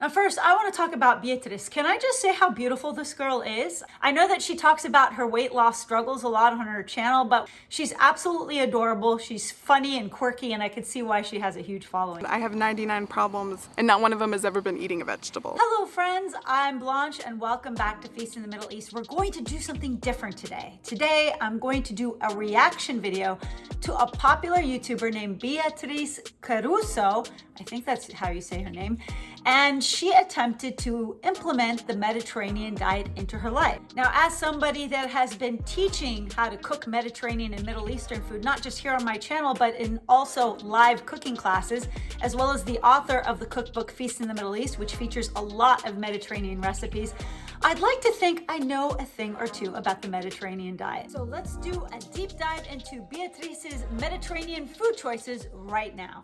Now, first, I want to talk about Beatrice. Can I just say how beautiful this girl is? I know that she talks about her weight loss struggles a lot on her channel, but she's absolutely adorable. She's funny and quirky, and I can see why she has a huge following. I have 99 problems, and not one of them has ever been eating a vegetable. Hello, friends. I'm Blanche, and welcome back to Feast in the Middle East. We're going to do something different today. Today, I'm going to do a reaction video to a popular YouTuber named Beatrice Caruso. I think that's how you say her name. And she attempted to implement the Mediterranean diet into her life. Now, as somebody that has been teaching how to cook Mediterranean and Middle Eastern food, not just here on my channel, but in also live cooking classes, as well as the author of the cookbook Feast in the Middle East, which features a lot of Mediterranean recipes, I'd like to think I know a thing or two about the Mediterranean diet. So let's do a deep dive into Beatrice's Mediterranean food choices right now.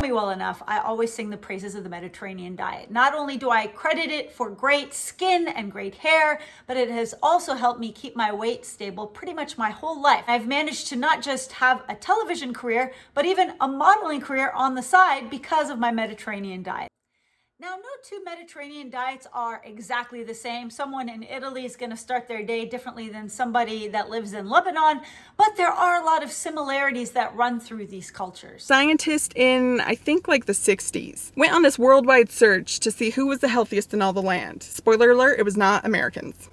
Well enough, I always sing the praises of the Mediterranean diet. Not only do I credit it for great skin and great hair, but it has also helped me keep my weight stable pretty much my whole life. I've managed to not just have a television career, but even a modeling career on the side because of my Mediterranean diet. Now, no two Mediterranean diets are exactly the same. Someone in Italy is going to start their day differently than somebody that lives in Lebanon, but there are a lot of similarities that run through these cultures. Scientists in, I think, like the 60s, went on this worldwide search to see who was the healthiest in all the land. Spoiler alert, it was not Americans.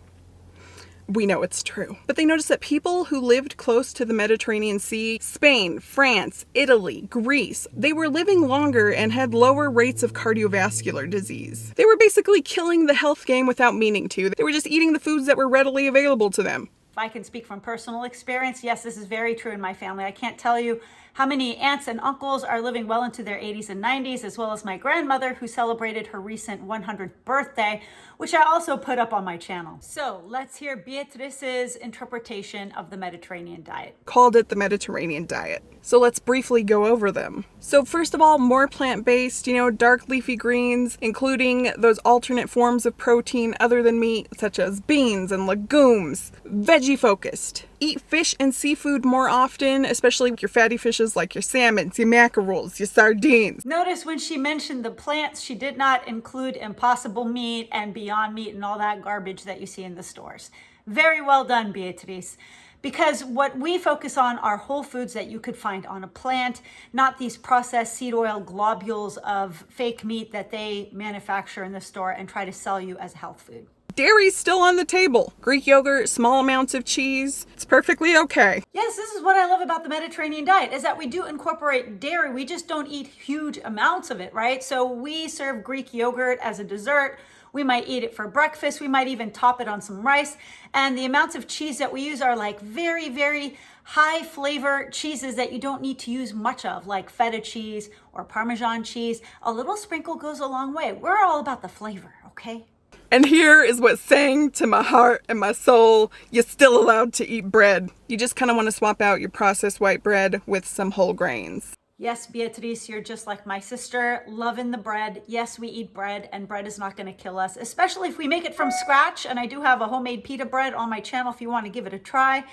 We know it's true. But they noticed that people who lived close to the Mediterranean Sea, Spain, France, Italy, Greece, they were living longer and had lower rates of cardiovascular disease. They were basically killing the health game without meaning to. They were just eating the foods that were readily available to them. If I can speak from personal experience, yes, this is very true in my family. I can't tell you how many aunts and uncles are living well into their 80s and 90s, as well as my grandmother who celebrated her recent 100th birthday, which I also put up on my channel. So let's hear Beatrice's interpretation of the Mediterranean diet. Called it the Mediterranean diet. So let's briefly go over them. So first of all, more plant-based, dark leafy greens, including those alternate forms of protein other than meat, such as beans and legumes. Veggie focused. Eat fish and seafood more often, especially your fatty fishes like your salmons, your mackerels, your sardines. Notice when she mentioned the plants, she did not include Impossible Meat and Beyond Meat and all that garbage that you see in the stores. Very well done, Beatrice. Because what we focus on are whole foods that you could find on a plant, not these processed seed oil globules of fake meat that they manufacture in the store and try to sell you as a health food. Dairy's still on the table. Greek yogurt, small amounts of cheese. It's perfectly okay. Yes, this is what I love about the Mediterranean diet, is that we do incorporate dairy. We just don't eat huge amounts of it, right? So we serve Greek yogurt as a dessert. We might eat it for breakfast. We might even top it on some rice. And the amounts of cheese that we use are like very, very high flavor cheeses that you don't need to use much of, like feta cheese or Parmesan cheese. A little sprinkle goes a long way. We're all about the flavor, okay? And here is what sang to my heart and my soul. You're still allowed to eat bread. You just kind of want to swap out your processed white bread with some whole grains. Yes, Beatrice, you're just like my sister, loving the bread. Yes, we eat bread, and bread is not going to kill us, especially if we make it from scratch. And I do have a homemade pita bread on my channel if you want to give it a try.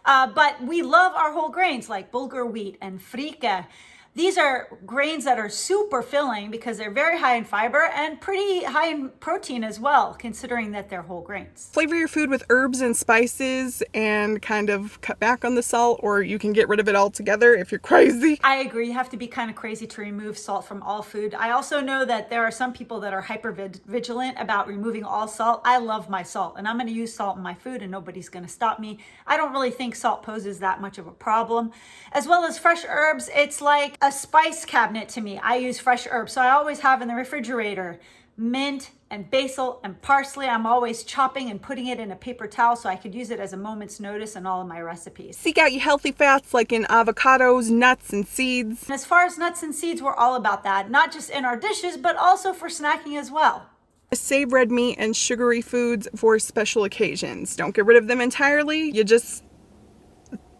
But we love our whole grains like bulgur wheat and frika. These are grains that are super filling because they're very high in fiber and pretty high in protein as well, considering that they're whole grains. Flavor your food with herbs and spices and kind of cut back on the salt, or you can get rid of it altogether if you're crazy. I agree. You have to be kind of crazy to remove salt from all food. I also know that there are some people that are hyper vigilant about removing all salt. I love my salt, and I'm going to use salt in my food, and nobody's going to stop me. I don't really think salt poses that much of a problem. As well as fresh herbs, it's like a spice cabinet to me. I use fresh herbs, so I always have in the refrigerator mint and basil and parsley. I'm always chopping and putting it in a paper towel so I could use it as a moment's notice in all of my recipes. Seek out your healthy fats like in avocados, nuts, and seeds. And as far as nuts and seeds, we're all about that, not just in our dishes, but also for snacking as well. Save red meat and sugary foods for special occasions. Don't get rid of them entirely. You're just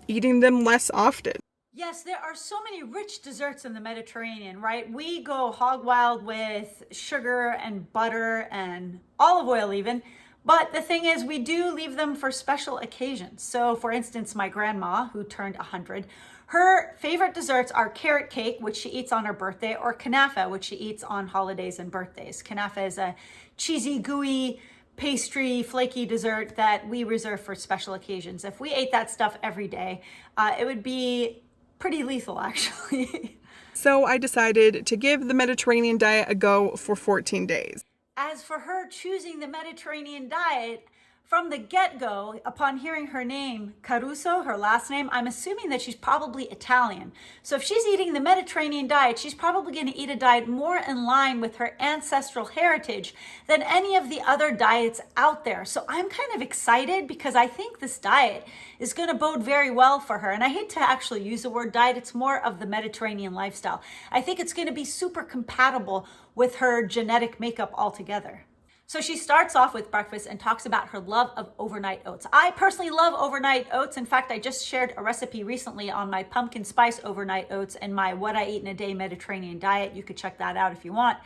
eating them less often. Yes, there are so many rich desserts in the Mediterranean, right? We go hog wild with sugar and butter and olive oil even, But the thing is, we do leave them for special occasions. So for instance, my grandma, who turned 100, her favorite desserts are carrot cake, which she eats on her birthday, or kanafa, which she eats on holidays and birthdays. Kanafa is a cheesy, gooey, pastry, flaky dessert that we reserve for special occasions. If we ate that stuff every day, it would be pretty lethal, actually. So I decided to give the Mediterranean diet a go for 14 days. As for her choosing the Mediterranean diet, from the get-go, upon hearing her name, Caruso, her last name, I'm assuming that she's probably Italian. So if she's eating the Mediterranean diet, she's probably going to eat a diet more in line with her ancestral heritage than any of the other diets out there. So I'm kind of excited because I think this diet is going to bode very well for her. And I hate to actually use the word diet, it's more of the Mediterranean lifestyle. I think it's going to be super compatible with her genetic makeup altogether. So she starts off with breakfast and talks about her love of overnight oats. I personally love overnight oats. In fact, I just shared a recipe recently on my pumpkin spice overnight oats and my what I eat in a day Mediterranean diet. You could check that out if you want.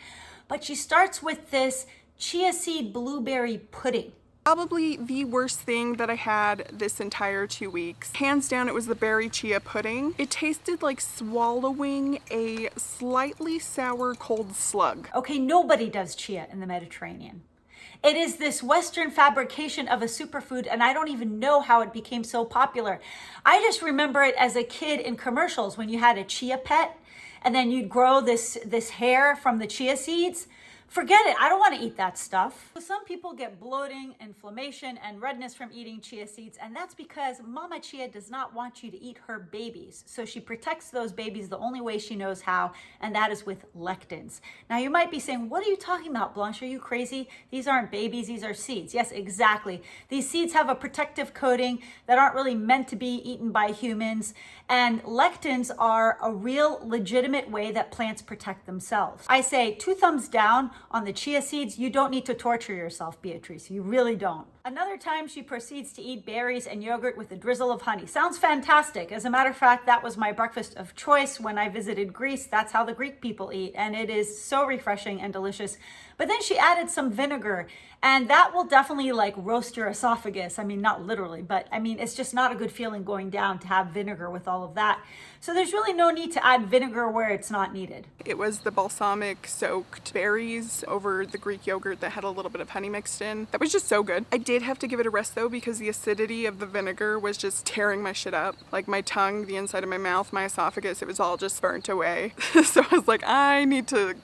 But she starts with this chia seed blueberry pudding. Probably the worst thing that I had this entire 2 weeks. Hands down, it was the berry chia pudding. It tasted like swallowing a slightly sour cold slug. Okay, nobody does chia in the Mediterranean. It is this Western fabrication of a superfood, and I don't even know how it became so popular. I just remember it as a kid in commercials when you had a chia pet, and then you'd grow this hair from the chia seeds. Forget it, I don't want to eat that stuff. Some people get bloating, inflammation, and redness from eating chia seeds, and that's because Mama Chia does not want you to eat her babies. So she protects those babies the only way she knows how, and that is with lectins. Now you might be saying, what are you talking about, Blanche? Are you crazy? These aren't babies, these are seeds. Yes, exactly. These seeds have a protective coating that aren't really meant to be eaten by humans, and lectins are a real legitimate way that plants protect themselves. I say 2 thumbs down on the chia seeds. You don't need to torture yourself, Beatrice. You really don't. Another time she proceeds to eat berries and yogurt with a drizzle of honey. Sounds fantastic. As a matter of fact, that was my breakfast of choice when I visited Greece. That's how the Greek people eat, and it is so refreshing and delicious. But then she added some vinegar, and that will definitely like roast your esophagus. I mean, not literally, but I mean, it's just not a good feeling going down to have vinegar with all of that. So there's really no need to add vinegar where it's not needed. It was the balsamic soaked berries over the Greek yogurt that had a little bit of honey mixed in. That was just so good. I did have to give it a rest though because the acidity of the vinegar was just tearing my shit up. Like my tongue, the inside of my mouth, my esophagus, it was all just burnt away. So I was like, I need to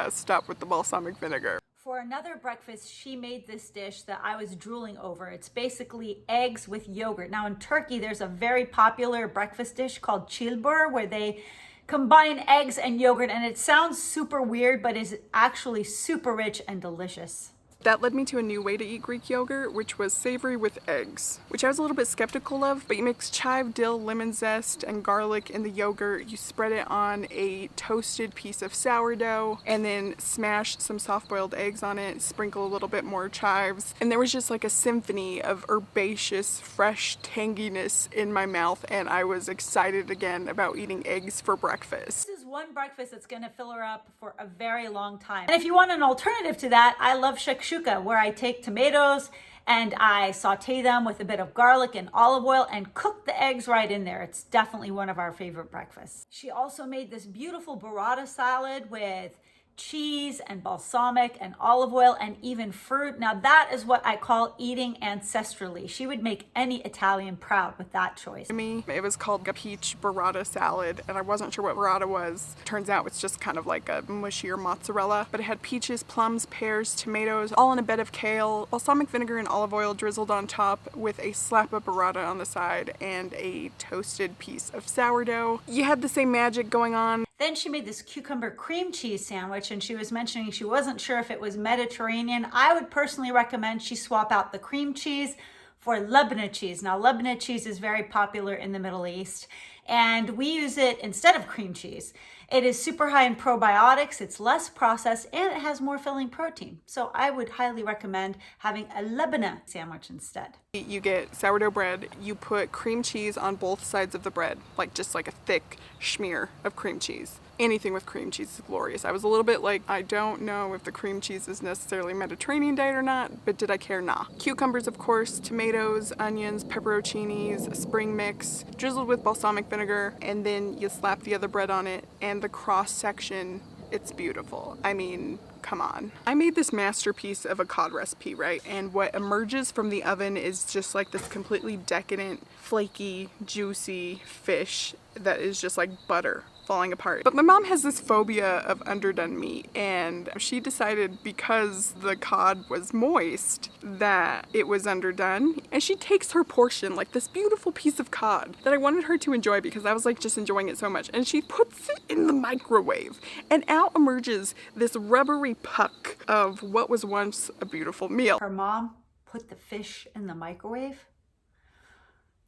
stop with the balsamic vinegar. For another breakfast, she made this dish that I was drooling over. It's basically eggs with yogurt. Now in Turkey, there's a very popular breakfast dish called çilbur where they combine eggs and yogurt, and it sounds super weird, but is actually super rich and delicious. That led me to a new way to eat Greek yogurt, which was savory with eggs, which I was a little bit skeptical of, but you mix chive, dill, lemon zest, and garlic in the yogurt. You spread it on a toasted piece of sourdough, and then smash some soft-boiled eggs on it, sprinkle a little bit more chives, and there was just like a symphony of herbaceous, fresh tanginess in my mouth, and I was excited again about eating eggs for breakfast. This is one breakfast that's gonna fill her up for a very long time. And if you want an alternative to that, I love shakshuka, where I take tomatoes and I saute them with a bit of garlic and olive oil and cook the eggs right in there. It's definitely one of our favorite breakfasts. She also made this beautiful burrata salad with cheese and balsamic and olive oil and even fruit. Now that is what I call eating ancestrally. She would make any Italian proud with that choice. To me, it was called a peach burrata salad, and I wasn't sure what burrata was. Turns out it's just kind of like a mushier mozzarella, but it had peaches, plums, pears, tomatoes, all in a bed of kale, balsamic vinegar and olive oil drizzled on top with a slap of burrata on the side and a toasted piece of sourdough. You had the same magic going on. Then she made this cucumber cream cheese sandwich, and she was mentioning she wasn't sure if it was Mediterranean. I would personally recommend she swap out the cream cheese for Lebanese cheese. Now, Lebanese cheese is very popular in the Middle East, and we use it instead of cream cheese. It is super high in probiotics, it's less processed, and it has more filling protein. So I would highly recommend having a Lebanon sandwich instead. You get sourdough bread, you put cream cheese on both sides of the bread, like just like a thick smear of cream cheese. Anything with cream cheese is glorious. I was a little bit like, I don't know if the cream cheese is necessarily Mediterranean diet or not, but did I care? Nah. Cucumbers, of course, tomatoes, onions, pepperoncinis, spring mix, drizzled with balsamic vinegar, and then you slap the other bread on it, and the cross section, it's beautiful. I mean, come on. I made this masterpiece of a cod recipe, right? And what emerges from the oven is just like this completely decadent, flaky, juicy fish that is just like butter falling apart. But my mom has this phobia of underdone meat, and she decided because the cod was moist that it was underdone, and she takes her portion, like this beautiful piece of cod that I wanted her to enjoy because I was like just enjoying it so much, and she puts it in the microwave, and out emerges this rubbery puck of what was once a beautiful meal. Her mom put the fish in the microwave?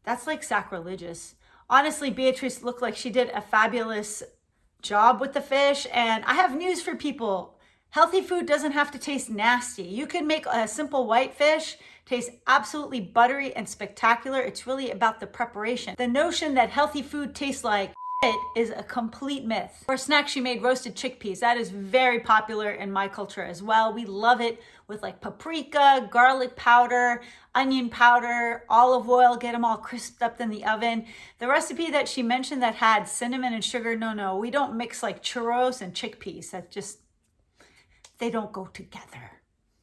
That's like sacrilegious. Honestly, Beatrice looked like she did a fabulous job with the fish, and I have news for people. Healthy food doesn't have to taste nasty. You can make a simple white fish taste absolutely buttery and spectacular. It's really about the preparation. The notion that healthy food tastes like shit is a complete myth. For snack, she made roasted chickpeas. That is very popular in my culture as well. We love it with like paprika, garlic powder, onion powder, olive oil, get them all crisped up in the oven. The recipe that she mentioned that had cinnamon and sugar, no, we don't mix like churros and chickpeas. That just, they don't go together.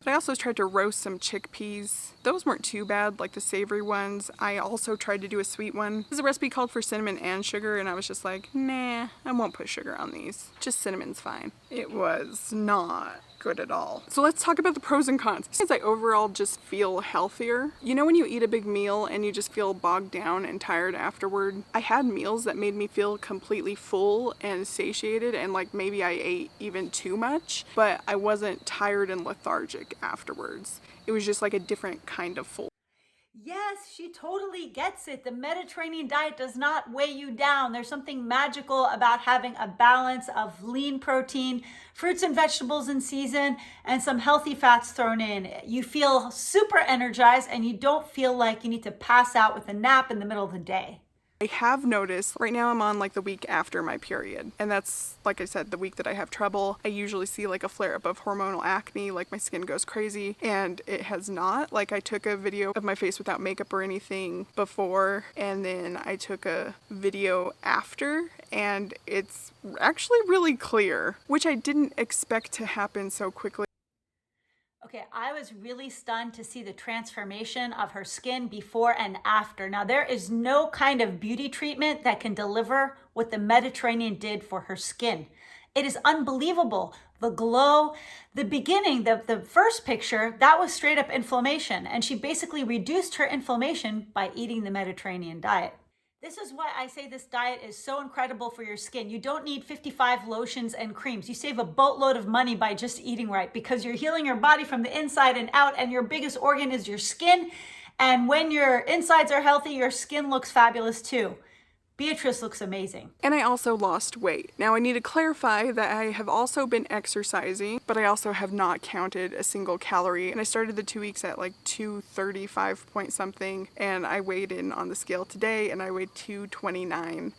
But I also tried to roast some chickpeas. Those weren't too bad, like the savory ones. I also tried to do a sweet one. This is a recipe called for cinnamon and sugar, and I was just like, nah, I won't put sugar on these. Just cinnamon's fine. It was not good at all. So let's talk about the pros and cons. Since I overall just feel healthier. You know when you eat a big meal and you just feel bogged down and tired afterward? I had meals that made me feel completely full and satiated, and like maybe I ate even too much, but I wasn't tired and lethargic afterwards. It was just like a different kind of full. Yes, she totally gets it. The Mediterranean diet does not weigh you down. There's something magical about having a balance of lean protein, fruits and vegetables in season, and some healthy fats thrown in. You feel super energized, and you don't feel like you need to pass out with a nap in the middle of the day. I have noticed, right now I'm on like the week after my period, and that's, like I said, the week that I have trouble. I usually see like a flare up of hormonal acne, like my skin goes crazy, and it has not. Like I took a video of my face without makeup or anything before, and then I took a video after, and it's actually really clear, which I didn't expect to happen so quickly. Okay, I was really stunned to see the transformation of her skin before and after. Now, there is no kind of beauty treatment that can deliver what the Mediterranean did for her skin. It is unbelievable. The glow, the beginning, the first picture, that was straight up inflammation. And she basically reduced her inflammation by eating the Mediterranean diet. This is why I say this diet is so incredible for your skin. You don't need 55 lotions and creams. You save a boatload of money by just eating right, because you're healing your body from the inside and out, and your biggest organ is your skin. And when your insides are healthy, your skin looks fabulous too. Beatrice looks amazing. And I also lost weight. Now I need to clarify that I have also been exercising, but I also have not counted a single calorie. And I started the 2 weeks at like 235 point something, and I weighed in on the scale today and I weighed 229.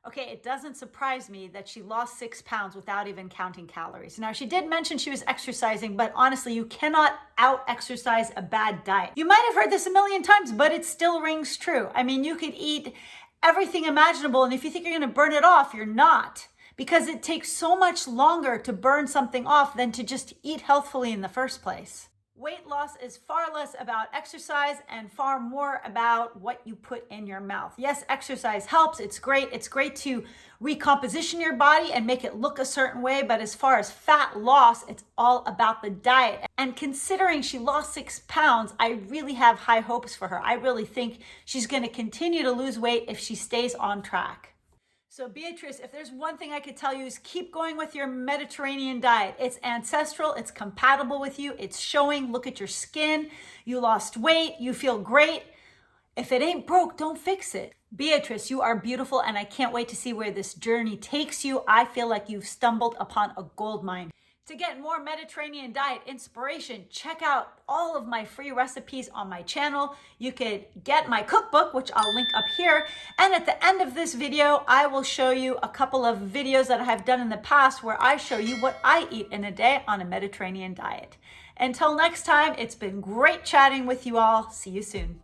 Okay, it doesn't surprise me that she lost 6 pounds without even counting calories. Now, she did mention she was exercising, but honestly, you cannot out-exercise a bad diet. You might have heard this a million times, but it still rings true. I mean, you could eat everything imaginable, and if you think you're gonna burn it off, you're not. Because it takes so much longer to burn something off than to just eat healthfully in the first place. Weight loss is far less about exercise and far more about what you put in your mouth. Yes, exercise helps. It's great. It's great to recomposition your body and make it look a certain way. But as far as fat loss, it's all about the diet. And considering she lost 6 pounds, I really have high hopes for her. I really think she's going to continue to lose weight if she stays on track. So Beatrice, if there's one thing I could tell you is keep going with your Mediterranean diet. It's ancestral, it's compatible with you, it's showing. Look at your skin, you lost weight, you feel great. If it ain't broke, don't fix it. Beatrice, you are beautiful, and I can't wait to see where this journey takes you. I feel like you've stumbled upon a gold mine. To get more Mediterranean diet inspiration, check out all of my free recipes on my channel. You could get my cookbook, which I'll link up here. And at the end of this video, I will show you a couple of videos that I have done in the past where I show you what I eat in a day on a Mediterranean diet. Until next time, it's been great chatting with you all. See you soon.